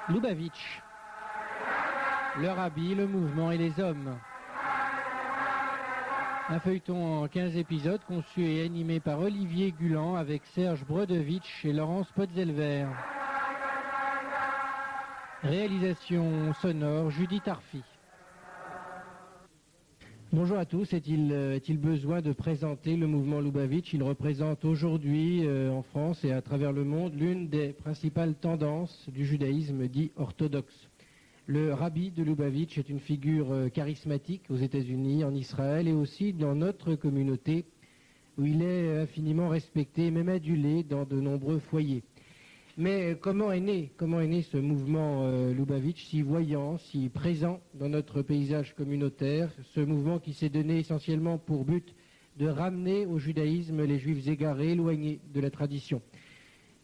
Lubavitch, le rabbi, le mouvement et les hommes. Un feuilleton en 15 épisodes conçu et animé par Olivier Gulan avec Serge Brodovitch et Laurence Potzelver. Réalisation sonore Judith Arfi. Bonjour à tous, est-il besoin de présenter le mouvement Lubavitch? Il représente aujourd'hui en France et à travers le monde l'une des principales tendances du judaïsme dit orthodoxe. Le rabbi de Lubavitch est une figure charismatique aux États-Unis, en Israël et aussi dans notre communauté où il est infiniment respecté et même adulé dans de nombreux foyers. Mais comment est né ce mouvement Lubavitch, si voyant, si présent dans notre paysage communautaire, ce mouvement qui s'est donné essentiellement pour but de ramener au judaïsme les juifs égarés, éloignés de la tradition?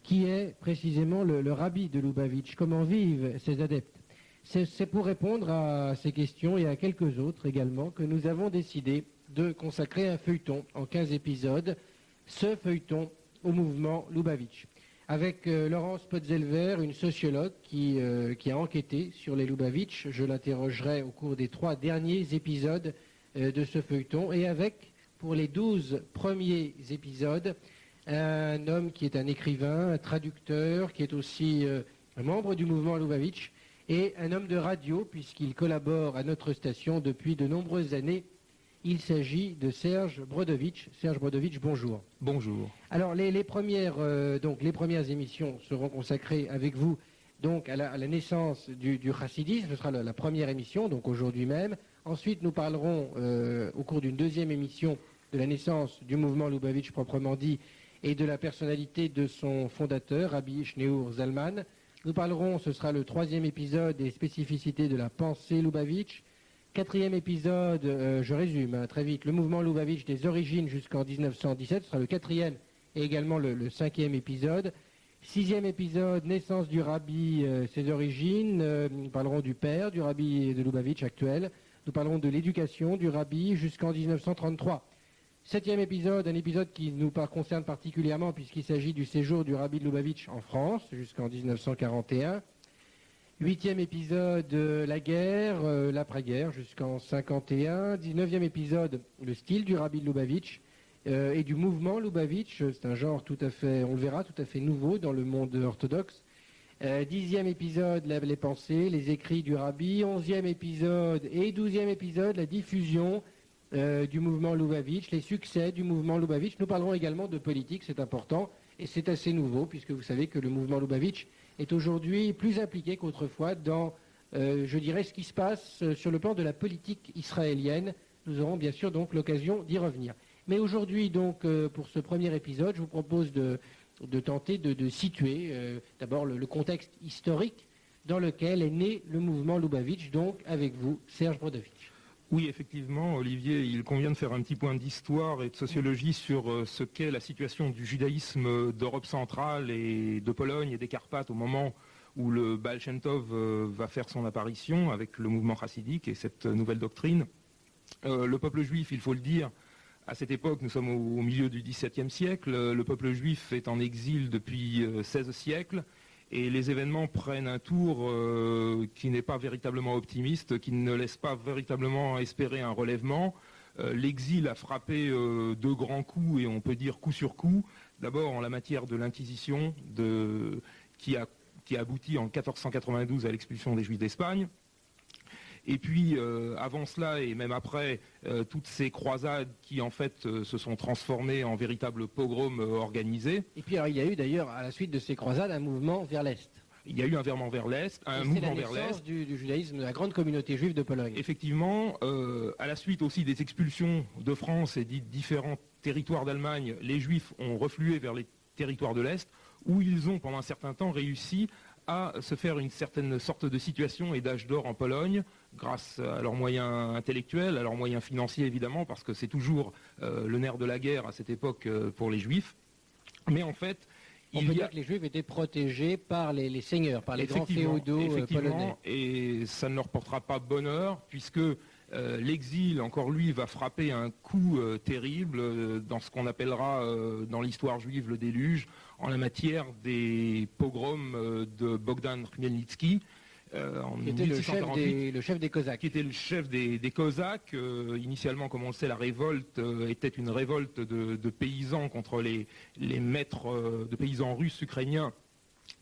Qui est précisément le rabbi de Lubavitch? Comment vivent ses adeptes? C'est pour répondre à ces questions et à quelques autres également que nous avons décidé de consacrer un feuilleton en 15 épisodes, ce feuilleton au mouvement Lubavitch. Avec Laurence Potzelver, une sociologue qui a enquêté sur les Lubavitch. Je l'interrogerai au cours des 3 derniers épisodes de ce feuilleton. Et avec, pour les 12 premiers épisodes, un homme qui est un écrivain, un traducteur, qui est aussi un membre du mouvement Lubavitch, et un homme de radio, puisqu'il collabore à notre station depuis de nombreuses années. Il s'agit de Serge Brodovitch. Serge Brodovitch, bonjour. Bonjour. Alors les premières émissions seront consacrées avec vous donc à la naissance du chassidisme. Ce sera la première émission, donc aujourd'hui même. Ensuite, nous parlerons au cours d'une deuxième émission de la naissance du mouvement Lubavitch proprement dit et de la personnalité de son fondateur, Rabbi Shneur Zalman. Nous parlerons, ce sera le 3e épisode, des spécificités de la pensée Lubavitch. 4e épisode, je résume très vite, le mouvement Lubavitch des origines jusqu'en 1917, ce sera le 4e et également le 5e épisode. 6e épisode, naissance du rabbi, ses origines, nous parlerons du père du rabbi de Lubavitch actuel, nous parlerons de l'éducation du rabbi jusqu'en 1933. 7e épisode, un épisode qui nous concerne particulièrement puisqu'il s'agit du séjour du rabbi de Lubavitch en France jusqu'en 1941. 8e épisode, la guerre, l'après-guerre jusqu'en 51. 19e épisode, le style du rabbi de Lubavitch et du mouvement Lubavitch. C'est un genre tout à fait, on le verra, tout à fait nouveau dans le monde orthodoxe. 10e épisode, les pensées, les écrits du rabbi. 11e épisode et 12e épisode, la diffusion du mouvement Lubavitch, les succès du mouvement Lubavitch. Nous parlerons également de politique, c'est important, et c'est assez nouveau, puisque vous savez que le mouvement Lubavitch est aujourd'hui plus impliqué qu'autrefois dans, je dirais, ce qui se passe sur le plan de la politique israélienne. Nous aurons bien sûr donc l'occasion d'y revenir. Mais aujourd'hui, donc, pour ce premier épisode, je vous propose de tenter de situer d'abord le contexte historique dans lequel est né le mouvement Lubavitch, donc avec vous, Serge Brodovitch. Oui, effectivement, Olivier, il convient de faire un petit point d'histoire et de sociologie sur ce qu'est la situation du judaïsme d'Europe centrale et de Pologne et des Carpates au moment où le Baal Shem Tov va faire son apparition avec le mouvement chassidique et cette nouvelle doctrine. Le peuple juif, il faut le dire, à cette époque, nous sommes au milieu du XVIIe siècle, le peuple juif est en exil depuis 16 siècles. Et les événements prennent un tour qui n'est pas véritablement optimiste, qui ne laisse pas véritablement espérer un relèvement. L'exil a frappé de grands coups, et on peut dire coup sur coup. D'abord en la matière de l'Inquisition, qui a abouti en 1492 à l'expulsion des Juifs d'Espagne. Et puis, avant cela, et même après, toutes ces croisades qui, en fait, se sont transformées en véritables pogroms organisés. Et puis, alors, il y a eu d'ailleurs, à la suite de ces croisades, un mouvement vers l'Est. Il y a eu un mouvement vers l'Est, un mouvement vers l'Est. C'est la naissance du judaïsme de la grande communauté juive de Pologne. Effectivement, à la suite aussi des expulsions de France et des différents territoires d'Allemagne, les Juifs ont reflué vers les territoires de l'Est, où ils ont, pendant un certain temps, réussi à se faire une certaine sorte de situation et d'âge d'or en Pologne, grâce à leurs moyens intellectuels, à leurs moyens financiers évidemment, parce que c'est toujours le nerf de la guerre à cette époque pour les Juifs. Mais en fait, on peut dire que les Juifs étaient protégés par les seigneurs, par les grands féodaux polonais. Et ça ne leur portera pas bonheur, puisque l'exil, encore lui, va frapper un coup terrible dans ce qu'on appellera dans l'histoire juive le déluge, en la matière des pogroms de Bogdan Khmelnytsky. Qui était le chef des Cosaques. Qui était le chef des Cosaques. Initialement, comme on le sait, la révolte était une révolte de paysans contre les maîtres, de paysans russes ukrainiens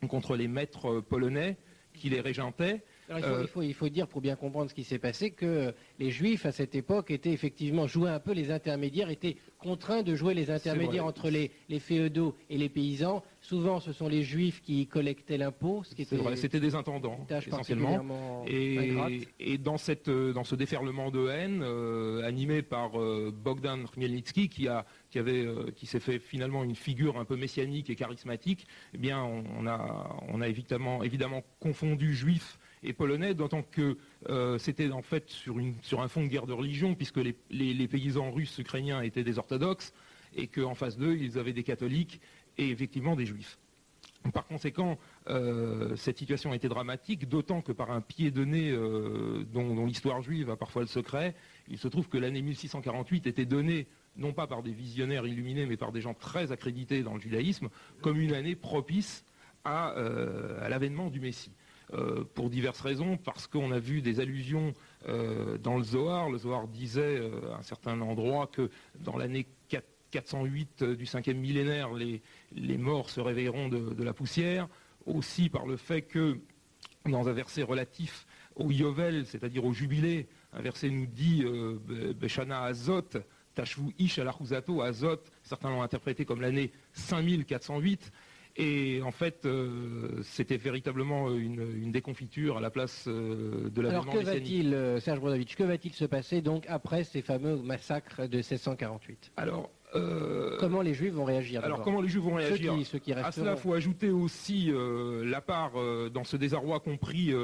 contre les maîtres polonais qui les régentaient. Alors, il faut dire, pour bien comprendre ce qui s'est passé, que les Juifs, à cette époque, étaient effectivement, jouaient un peu les intermédiaires, étaient contraints de jouer les intermédiaires entre les féodaux et les paysans. Souvent, ce sont les Juifs qui collectaient l'impôt. C'est vrai, c'était des intendants, essentiellement. Et dans ce déferlement de haine, animé par Bogdan Khmelnytsky, qui s'est fait finalement une figure un peu messianique et charismatique, eh bien, on a évidemment confondu Juifs et polonais, d'autant que c'était en fait sur un fond de guerre de religion, puisque les paysans russes ukrainiens étaient des orthodoxes, et qu'en face d'eux, ils avaient des catholiques et effectivement des juifs. Par conséquent, cette situation était dramatique, d'autant que par un pied de nez dont l'histoire juive a parfois le secret, il se trouve que l'année 1648 était donnée, non pas par des visionnaires illuminés, mais par des gens très accrédités dans le judaïsme, comme une année propice à l'avènement du Messie. Pour diverses raisons, parce qu'on a vu des allusions dans le Zohar. Le Zohar disait à un certain endroit que dans l'année 408 du 5e millénaire, les morts se réveilleront de la poussière. Aussi par le fait que, dans un verset relatif au Yovel, c'est-à-dire au jubilé, un verset nous dit « Beshana Azot, Tashvu Ish Alachuzato Azot », certains l'ont interprété comme l'année 5408, et en fait, c'était véritablement une déconfiture à la place de l'avènement messianique. Alors que va-t-il, Serge Brodovitch, que va-t-il se passer donc après ces fameux massacres de 1648 ? Alors, comment les Juifs vont réagir ? Alors comment les Juifs vont réagir ? Ceux qui resteront. À cela, il faut ajouter aussi la part, dans ce désarroi compris,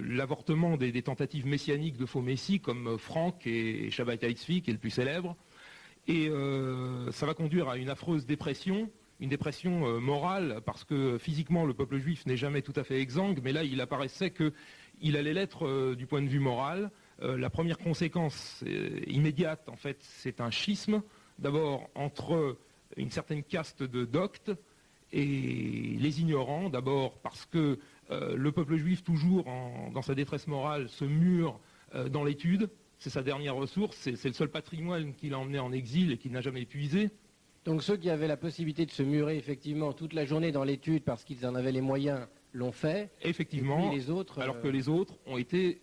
l'avortement des tentatives messianiques de faux messies, comme Franck et Shabbat Yitzvi, qui est le plus célèbre. Et ça va conduire à une affreuse dépression. Une dépression morale, parce que physiquement le peuple juif n'est jamais tout à fait exsangue, mais là il apparaissait qu'il allait l'être du point de vue moral. La première conséquence immédiate, en fait, c'est un schisme, d'abord entre une certaine caste de doctes et les ignorants, d'abord parce que le peuple juif, toujours dans sa détresse morale, se mure dans l'étude. C'est sa dernière ressource, c'est le seul patrimoine qu'il a emmené en exil et qu'il n'a jamais épuisé. Donc ceux qui avaient la possibilité de se murer effectivement toute la journée dans l'étude parce qu'ils en avaient les moyens l'ont fait. Effectivement, les autres, alors que les autres ont été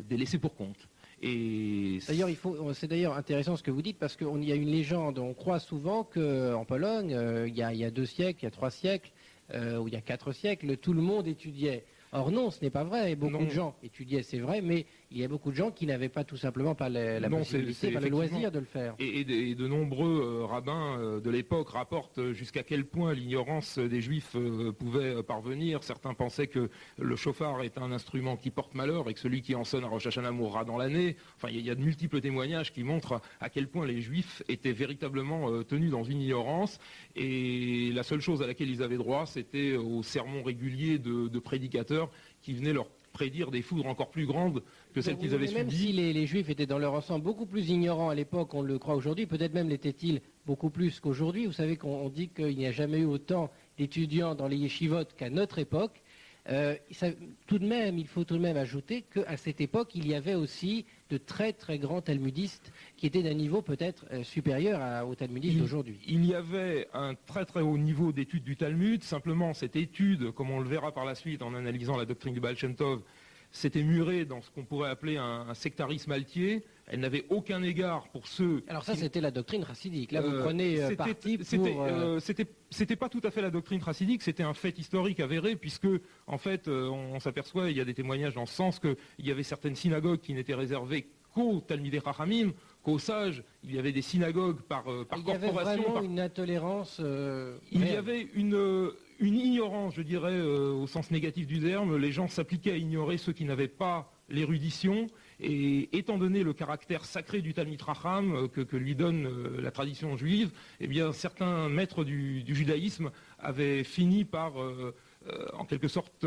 des laissés pour compte. Et d'ailleurs, c'est d'ailleurs intéressant ce que vous dites parce qu'il y a une légende, on croit souvent qu'en Pologne, il y a 2 siècles, il y a 3 siècles, ou il y a 4 siècles, tout le monde étudiait. Or non, ce n'est pas vrai. Beaucoup de gens étudiaient, c'est vrai, mais il y a beaucoup de gens qui n'avaient pas tout simplement pas la possibilité, pas le loisir de le faire. Et de nombreux rabbins de l'époque rapportent jusqu'à quel point l'ignorance des Juifs pouvait parvenir. Certains pensaient que le chauffard est un instrument qui porte malheur et que celui qui en sonne à Rosh Hashanah mourra dans l'année. Enfin, il y a de multiples témoignages qui montrent à quel point les Juifs étaient véritablement tenus dans une ignorance. Et la seule chose à laquelle ils avaient droit, c'était aux sermons réguliers de prédicateurs qui venaient leur prédire des foudres encore plus grandes que celles qu'ils avaient subies. Même si les Juifs étaient dans leur ensemble beaucoup plus ignorants à l'époque, on le croit aujourd'hui, peut-être même l'étaient-ils beaucoup plus qu'aujourd'hui. Vous savez qu'on dit qu'il n'y a jamais eu autant d'étudiants dans les yeshivot qu'à notre époque. Il faut tout de même ajouter qu'à cette époque, il y avait aussi de très très grands talmudistes qui étaient d'un niveau peut-être supérieur aux talmudistes d'aujourd'hui. Il y avait un très très haut niveau d'étude du Talmud. Simplement, cette étude, comme on le verra par la suite en analysant la doctrine du Baal Shem Tov, s'était murée dans ce qu'on pourrait appeler un sectarisme altier. Elle n'avait aucun égard pour ceux... Alors ça, c'était la doctrine chassidique. Là, vous prenez parti pour... C'était pas tout à fait la doctrine chassidique, c'était un fait historique avéré, puisque, en fait, on s'aperçoit, il y a des témoignages dans ce sens, qu'il y avait certaines synagogues qui n'étaient réservées qu'aux Talmidei Chachamim, qu'aux sages. Il y avait des synagogues par corporation. Il y avait vraiment une intolérance... Il y avait une ignorance, je dirais, au sens négatif du terme. Les gens s'appliquaient à ignorer ceux qui n'avaient pas l'érudition, et étant donné le caractère sacré du Talmid Racham que lui donne la tradition juive, eh bien certains maîtres du judaïsme avaient fini par en quelque sorte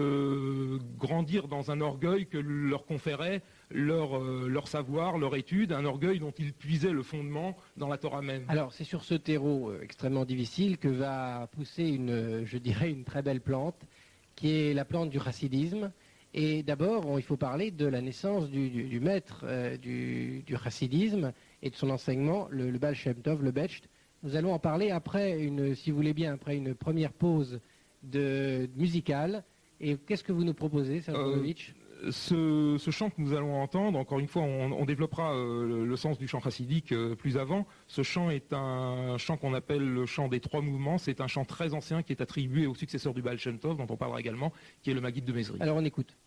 grandir dans un orgueil que leur conférait leur savoir, leur étude, un orgueil dont ils puisaient le fondement dans la Torah même. Alors c'est sur ce terreau extrêmement difficile que va pousser je dirais une très belle plante, qui est la plante du chassidisme. Et d'abord, il faut parler de la naissance du maître du chassidisme et de son enseignement, le Baal Shem Tov, le Becht. Nous allons en parler après si vous voulez bien, après une première pause musicale. Et qu'est-ce que vous nous proposez, Serge Brodovitch ? Ce chant que nous allons entendre, encore une fois, on développera le sens du chant chassidique plus avant. Ce chant est un chant qu'on appelle le chant des trois mouvements. C'est un chant très ancien qui est attribué au successeur du Baal Shem Tov, dont on parlera également, qui est le Maggid de Mezri. Alors on écoute.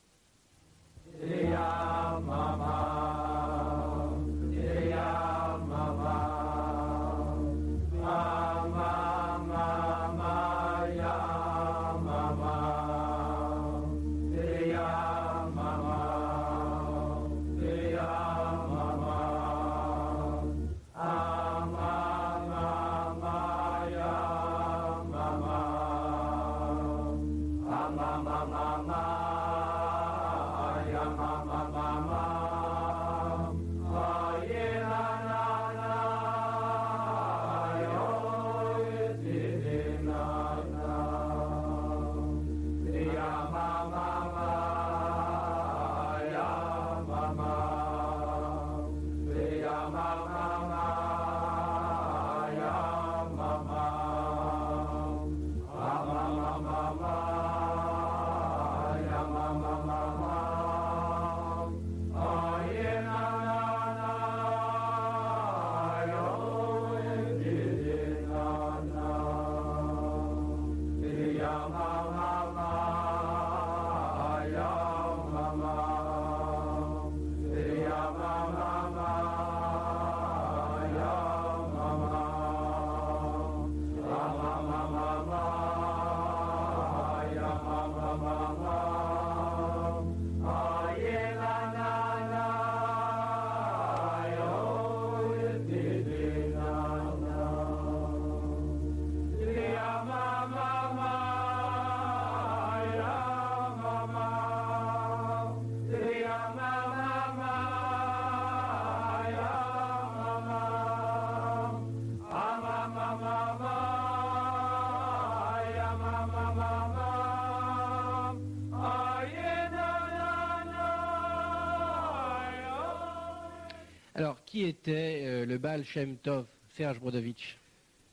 Alors, qui était le Baal Shem Tov, Serge Brodovitch ?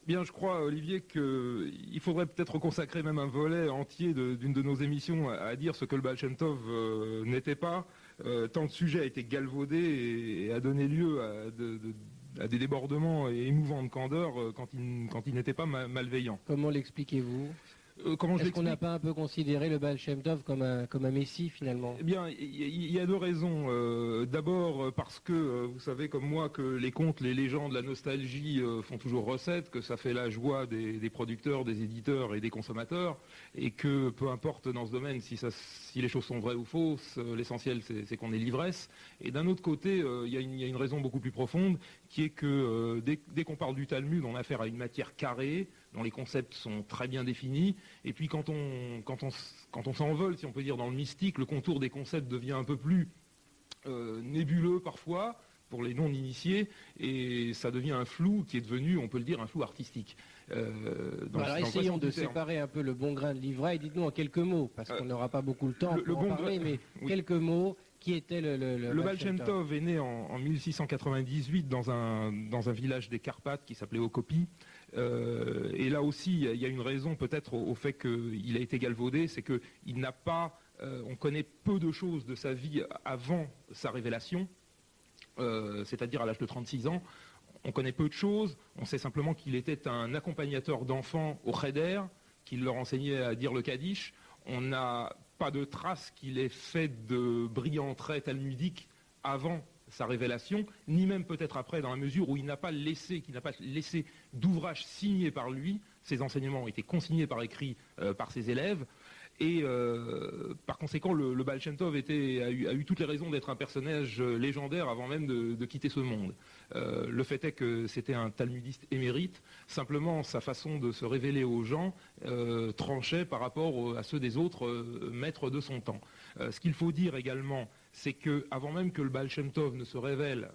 Bien, je crois, Olivier, qu'il faudrait peut-être consacrer même un volet entier d'une de nos émissions à dire ce que le Baal Shem Tov n'était pas, tant le sujet a été galvaudé et a donné lieu à des débordements émouvants de candeur quand il n'était pas malveillant. Comment l'expliquez-vous ? Est-ce qu'on n'a pas un peu considéré le Baal Shem Tov comme un messie finalement ? Eh bien, il y a deux raisons. D'abord parce que vous savez comme moi que les contes, les légendes, la nostalgie font toujours recette, que ça fait la joie des producteurs, des éditeurs et des consommateurs, et que peu importe dans ce domaine si les choses sont vraies ou fausses, l'essentiel c'est qu'on ait l'ivresse. Et d'un autre côté, il y a une raison beaucoup plus profonde, qui est que dès qu'on parle du Talmud, on a affaire à une matière carrée, dont les concepts sont très bien définis, et puis quand on s'envole, si on peut dire, dans le mystique, le contour des concepts devient un peu plus nébuleux parfois, pour les non-initiés, et ça devient un flou qui est devenu, on peut le dire, un flou artistique. Alors essayons de séparer un peu le bon grain de l'ivraie, dites-nous en quelques mots, parce qu'on n'aura pas beaucoup de temps pour en parler, mais oui. Quelques mots. Qui était le Baal Shem Tov est né en 1698 dans un village des Carpates qui s'appelait Okopi. Et là aussi, il y a une raison peut-être au fait qu'il a été galvaudé, c'est qu'il n'a pas, on connaît peu de choses de sa vie avant sa révélation, c'est-à-dire à l'âge de 36 ans. On connaît peu de choses, on sait simplement qu'il était un accompagnateur d'enfants au Cheder, qu'il leur enseignait à dire le Kaddish. On n'a pas de traces qu'il ait fait de brillants traits talmudiques avant sa révélation, ni même peut-être après, dans la mesure où il n'a pas laissé d'ouvrage signé par lui. Ses enseignements ont été consignés par écrit par ses élèves. Et par conséquent, le Baal Shem Tov a eu toutes les raisons d'être un personnage légendaire avant même de quitter ce monde. Le fait est que c'était un talmudiste émérite. Simplement, sa façon de se révéler aux gens tranchait par rapport à ceux des autres maîtres de son temps. Ce qu'il faut dire également, c'est qu'avant même que le Baal Shem Tov ne se révèle,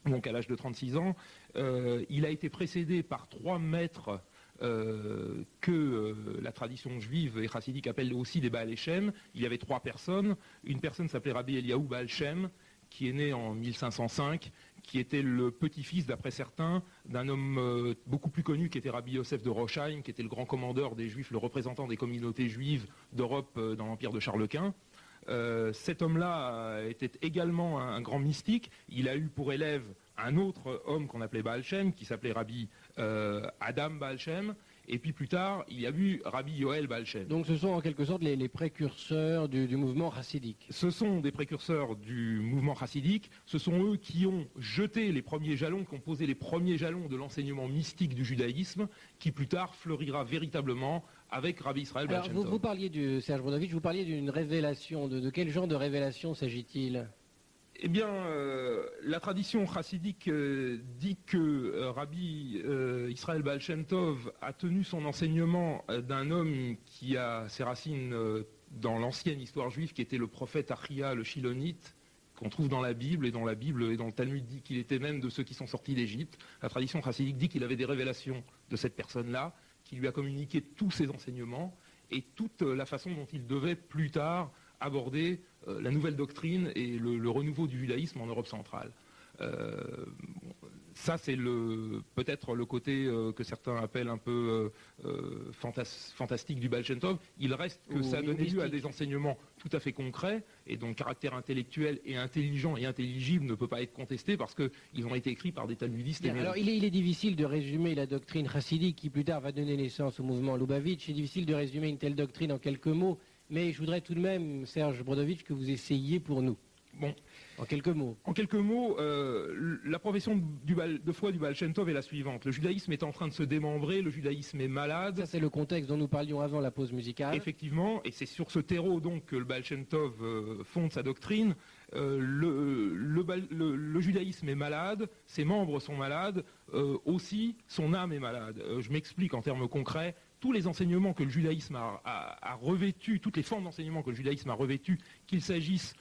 donc à l'âge de 36 ans, il a été précédé par 3 maîtres que la tradition juive et chassidique appelle aussi des Baal Shem. Il y avait 3 personnes. Une personne s'appelait Rabbi Eliyahu Baal Shem, qui est né en 1505, qui était le petit-fils, d'après certains, d'un homme beaucoup plus connu qui était Rabbi Yosef de Rochaim, qui était le grand commandeur des Juifs, le représentant des communautés juives d'Europe dans l'empire de Charles Quint. Cet homme-là était également un grand mystique. Il a eu pour élève un autre homme qu'on appelait Baal Shem, qui s'appelait Rabbi Adam Baal Shem, et puis plus tard, il y a eu Rabbi Yoel Baal Shem. Donc ce sont en quelque sorte les précurseurs du mouvement chassidique. Ce sont des précurseurs du mouvement chassidique, ce sont eux qui ont jeté les premiers jalons, qui ont posé les premiers jalons de l'enseignement mystique du judaïsme, qui plus tard fleurira véritablement avec Rabbi Israël Baal Shem Tov. Vous parliez Serge Brodovitch, vous parliez d'une révélation. De quel genre de révélation s'agit-il ? Eh bien, la tradition chassidique dit que Rabbi Israël Baal Shem Tov a tenu son enseignement d'un homme qui a ses racines dans l'ancienne histoire juive, qui était le prophète Achia le Shilonite, qu'on trouve dans la Bible, et dans le Talmud dit qu'il était même de ceux qui sont sortis d'Égypte. La tradition chassidique dit qu'il avait des révélations de cette personne-là, qui lui a communiqué tous ses enseignements et toute la façon dont il devait plus tard aborder la nouvelle doctrine et le renouveau du judaïsme en Europe centrale. Ça, c'est peut-être le côté que certains appellent un peu fantastique du Baal Shem Tov. Il reste que ça a donné lieu à des enseignements tout à fait concrets, et dont le caractère intellectuel et intelligent et intelligible ne peut pas être contesté parce qu'ils ont été écrits par des talmudistes. Alors, il est difficile de résumer la doctrine chassidique qui plus tard va donner naissance au mouvement Lubavitch. C'est difficile de résumer une telle doctrine en quelques mots. Mais je voudrais tout de même, Serge Brodovitch, que vous essayiez pour nous. Bon. En quelques mots. En quelques mots, la profession de foi du Baal Shem Tov est la suivante. Le judaïsme est en train de se démembrer, le judaïsme est malade. Ça, c'est le contexte dont nous parlions avant la pause musicale. Effectivement, et c'est sur ce terreau donc que le Baal Shem Tov fonde sa doctrine. Le judaïsme est malade, ses membres sont malades, aussi son âme est malade. Je m'explique en termes concrets. Tous les enseignements que le judaïsme a revêtus, toutes les formes d'enseignement que le judaïsme a revêtues, qu'il s'agisse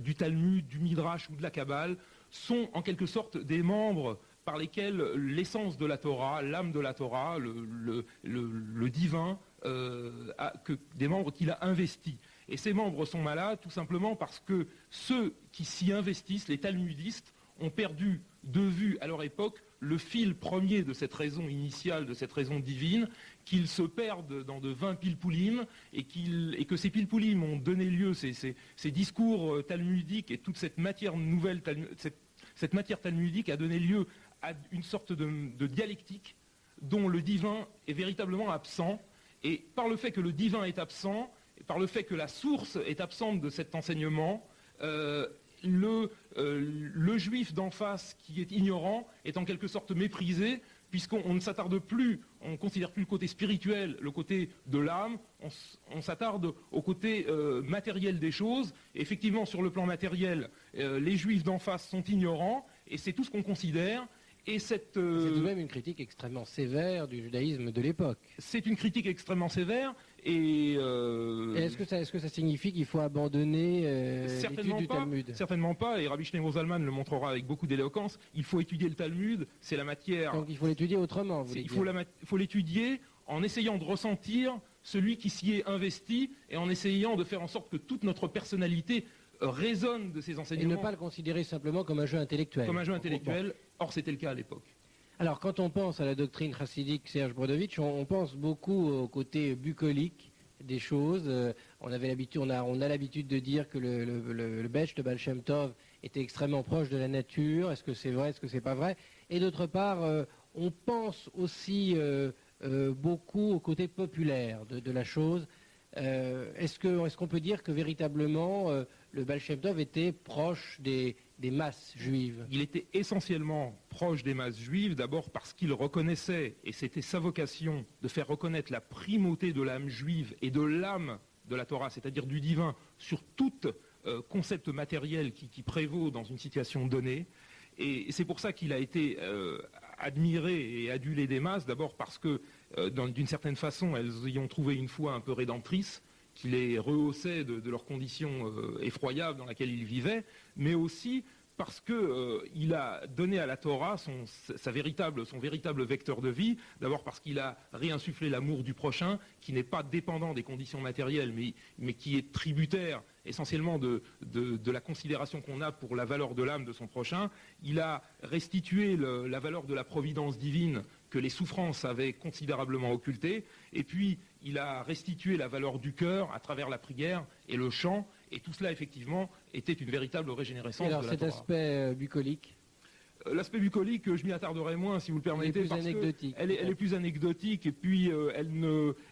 du Talmud, du Midrash ou de la Kabbale, sont en quelque sorte des membres par lesquels l'essence de la Torah, l'âme de la Torah, le divin, des membres qu'il a investis. Et ces membres sont malades tout simplement parce que ceux qui s'y investissent, les talmudistes, ont perdu de vue à leur époque le fil premier de cette raison initiale, de cette raison divine, qu'ils se perdent dans de vains pilpoulim, et que ces pilpoulim ont donné lieu, ces discours talmudiques et toute cette matière nouvelle, cette matière talmudique a donné lieu à une sorte de dialectique dont le divin est véritablement absent. Et par le fait que le divin est absent, et par le fait que la source est absente de cet enseignement, le juif d'en face qui est ignorant est en quelque sorte méprisé, puisqu'on ne s'attarde plus, on ne considère plus le côté spirituel, le côté de l'âme, on s'attarde au côté matériel des choses. Et effectivement, sur le plan matériel, les juifs d'en face sont ignorants, et c'est tout ce qu'on considère. Et c'est tout de même une critique extrêmement sévère du judaïsme de l'époque. C'est une critique extrêmement sévère. Et est-ce que ça signifie qu'il faut abandonner l'étude du Talmud ? Certainement pas, et Rabbi Shneimur Zalman le montrera avec beaucoup d'éloquence. Il faut étudier le Talmud, c'est la matière... Donc il faut l'étudier autrement, vous Il faut l'étudier en essayant de ressentir celui qui s'y est investi, et en essayant de faire en sorte que toute notre personnalité résonne de ces enseignements. Et ne pas le considérer simplement comme un jeu intellectuel. Comme un jeu intellectuel, or c'était le cas à l'époque. Alors, quand on pense à la doctrine chassidique, Serge Brodovitch, on pense beaucoup au côté bucolique des choses. On a l'habitude de dire que le Bech de Baal Shem Tov était extrêmement proche de la nature. Est-ce que c'est vrai, est-ce que c'est pas vrai ? Et d'autre part, on pense aussi beaucoup au côté populaire de la chose. Est-ce qu'on peut dire que véritablement le Baal Shem Tov était proche des masses juives. Il était essentiellement proche des masses juives, d'abord parce qu'il reconnaissait, et c'était sa vocation, de faire reconnaître la primauté de l'âme juive et de l'âme de la Torah, c'est-à-dire du divin, sur tout concept matériel qui prévaut dans une situation donnée. Et c'est pour ça qu'il a été admiré et adulé des masses, d'abord parce que, d'une certaine façon, elles y ont trouvé une foi un peu rédemptrice, qui les rehaussait de leurs conditions effroyables dans lesquelles ils vivaient, mais aussi parce qu'il a donné à la Torah son véritable vecteur de vie, d'abord parce qu'il a réinsufflé l'amour du prochain, qui n'est pas dépendant des conditions matérielles, mais qui est tributaire essentiellement de la considération qu'on a pour la valeur de l'âme de son prochain. Il a restitué la valeur de la providence divine que les souffrances avaient considérablement occultée, et puis il a restitué la valeur du cœur à travers la prière et le chant, et tout cela effectivement était une véritable régénérescence de la Torah. Alors cet aspect bucolique? L'aspect bucolique, je m'y attarderai moins, si vous le permettez, parce qu'elle est plus anecdotique, et puis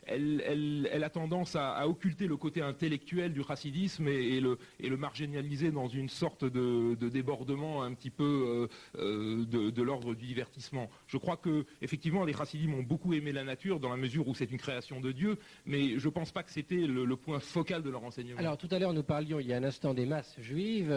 elle a tendance à occulter le côté intellectuel du chassidisme et le marginaliser dans une sorte de débordement un petit peu de l'ordre du divertissement. Je crois que effectivement les chassidim ont beaucoup aimé la nature dans la mesure où c'est une création de Dieu, mais je ne pense pas que c'était le point focal de leur enseignement. Alors tout à l'heure nous parlions il y a un instant des masses juives,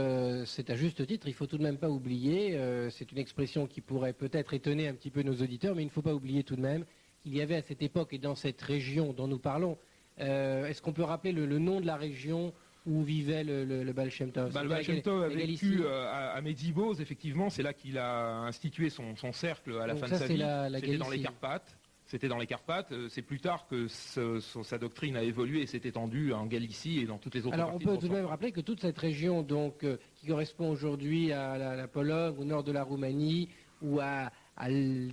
c'est à juste titre, il ne faut tout de même pas oublier, c'est une expression qui pourrait peut-être étonner un petit peu nos auditeurs, mais il ne faut pas oublier tout de même qu'il y avait à cette époque et dans cette région dont nous parlons, est-ce qu'on peut rappeler le nom de la région où vivait le Baal Shem Tov? Le Baal Shem Tov a vécu à Médibose, effectivement, c'est là qu'il a institué son cercle à la fin de sa vie. C'était dans les Carpates. C'était dans les Carpates. C'est plus tard que sa doctrine a évolué et s'est étendue en Galicie et dans toutes les autres parties. Alors on peut tout de même rappeler que toute cette région donc, qui correspond aujourd'hui à la Pologne, au nord de la Roumanie, ou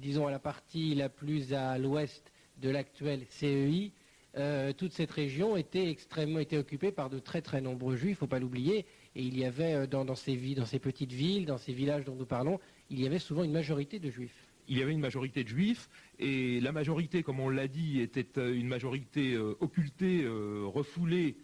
disons à la partie la plus à l'ouest de l'actuelle CEI, toute cette région était occupée par de très très nombreux juifs, il ne faut pas l'oublier, et il y avait dans ces petites villes, dans ces villages dont nous parlons, il y avait souvent une majorité de juifs. Il y avait une majorité de juifs, et la majorité, comme on l'a dit, était une majorité occultée, refoulée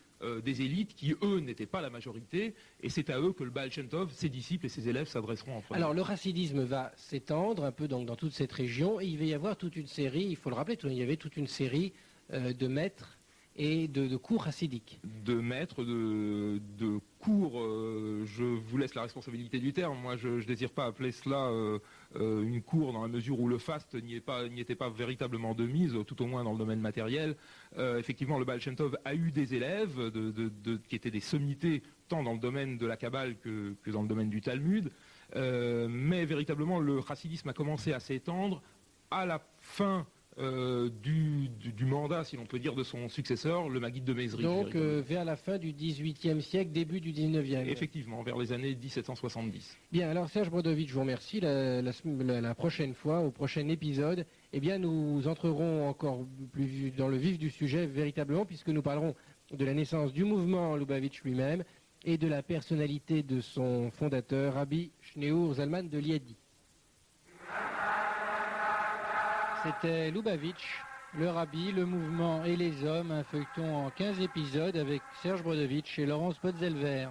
des élites, qui, eux, n'étaient pas la majorité, et c'est à eux que le Baal Shem Tov, ses disciples et ses élèves s'adresseront en premier. Alors, le chassidisme va s'étendre un peu donc, dans toute cette région, et il va y avoir toute une série, il faut le rappeler, il y avait toute une série de maîtres et de cours chassidiques. De maîtres, de cours, je vous laisse la responsabilité du terme. Moi, je ne désire pas appeler cela une cour dans la mesure où le faste n'y était pas véritablement de mise, tout au moins dans le domaine matériel. Effectivement, le Baal Shem Tov a eu des élèves qui étaient des sommités, tant dans le domaine de la Kabbale que dans le domaine du Talmud. Mais véritablement, le chassidisme a commencé à s'étendre à la fin du mandat, si l'on peut dire, de son successeur, le Maguide de Mézri. Donc vers la fin du XVIIIe siècle, début du XIXe. Effectivement, vers les années 1770. Bien, alors Serge Brodovitch, je vous remercie. La prochaine fois, au prochain épisode, eh bien, nous entrerons encore plus dans le vif du sujet, véritablement, puisque nous parlerons de la naissance du mouvement Lubavitch lui-même et de la personnalité de son fondateur, Rabbi Shneur Zalman de Liadi. C'était Lubavitch, le Rabbi, le mouvement et les hommes, un feuilleton en 15 épisodes avec Serge Brodovitch et Laurence Potzelver.